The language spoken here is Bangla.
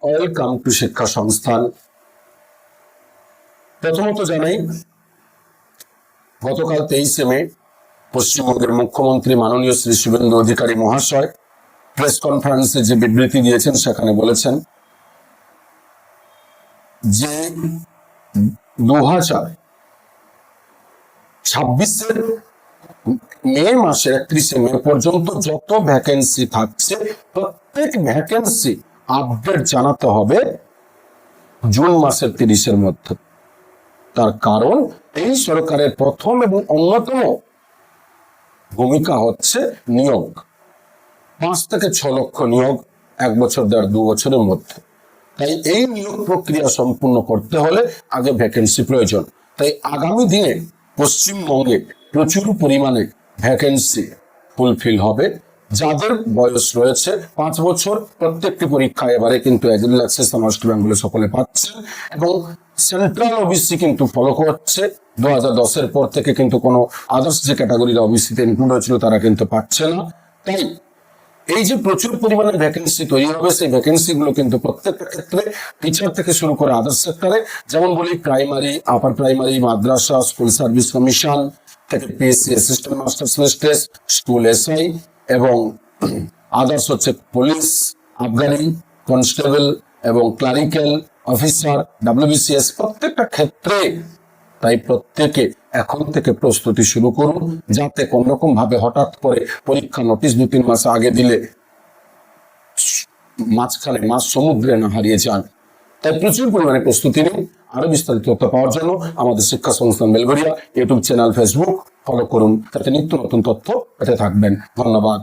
ওয়েলকাম টু শিক্ষা সংস্থান। প্রথমত জানাই, গতকাল 23 মে পশ্চিমবঙ্গের মুখ্যমন্ত্রী মাননীয় শ্রী শুভেন্দু অধিকারী মহাশয় প্রেস কনফারেন্সে যে বিবৃতি দিয়েছেন সেখানে বলেছেন যে 2026 মে মাসের 31 মে পর্যন্ত যত ভ্যাকেন্সি থাকছে প্রত্যেক ভ্যাকেন্সি আপডেট জানাতে হবে জুন মাসের 30 মধ্যে। তার কারণ এই সরকারের প্রথম এবং অন্যতম ভূমিকা হচ্ছে নিয়োগ। 5 থেকে 6 লক্ষ নিয়োগ 1 বছর 1.5-2 বছরের মধ্যে। তাই এই নিয়োগ প্রক্রিয়া সম্পূর্ণ করতে হলে আগে ভ্যাকেন্সি প্রয়োজন। তাই আগামী দিনে পশ্চিমবঙ্গে প্রচুর পরিমাণে ভ্যাকেন্সি ফুলফিল হবে। যাদের বয়স রয়েছে 5 বছর, প্রত্যেকটি পরীক্ষা এবারে কিন্তু এজিল অ্যাক্সেস ওয়েস্ট বেঙ্গলে সকলে পাচ্ছেন এবং সেন্ট্রাল ওবিসি কিন্তু ফলো করছে। 2010-এর পর থেকে কিন্তু কোনো আদার্স যে ক্যাটাগরির ওবিসিতে ইনক্লুড হয়েছিল তারা কিন্তু পাচ্ছে না। তাই এই যে প্রচুর পরিমাণে ভ্যাকেন্সি তৈরি হবে, সেই ভ্যাকেন্সি গুলো কিন্তু প্রত্যেকটা ক্ষেত্রে টিচার থেকে শুরু করে আদার্স সেক্টরে, যেমন বলি প্রাইমারি, আপার প্রাইমারি, মাদ্রাসা, স্কুল সার্ভিস কমিশন থেকে PSC assistant master specialist, school SI এবং আদার্স হচ্ছে পুলিশ, আফগানি, কনস্টেবল এবং ক্লারিক্যাল অফিসার, WBCS, প্রত্যেকটা ক্ষেত্রে। তাই প্রত্যেকে এখন থেকে প্রস্তুতি শুরু করুন, যাতে কোন রকম ভাবে হঠাৎ করে পরীক্ষা নোটিশ 2-3 মাস আগে দিলে মাঝখানে মাছ সমুদ্রে না হারিয়ে যান। তাই প্রচুর পরিমাণে প্রস্তুতি নিন। আরো বিস্তারিত তথ্য পাওয়ার জন্য আমাদের শিক্ষা সংস্থান Belgharia YouTube channel, Facebook follow করুন, তাতে নিত্য নতুন তথ্য পেতে থাকবেন। ধন্যবাদ।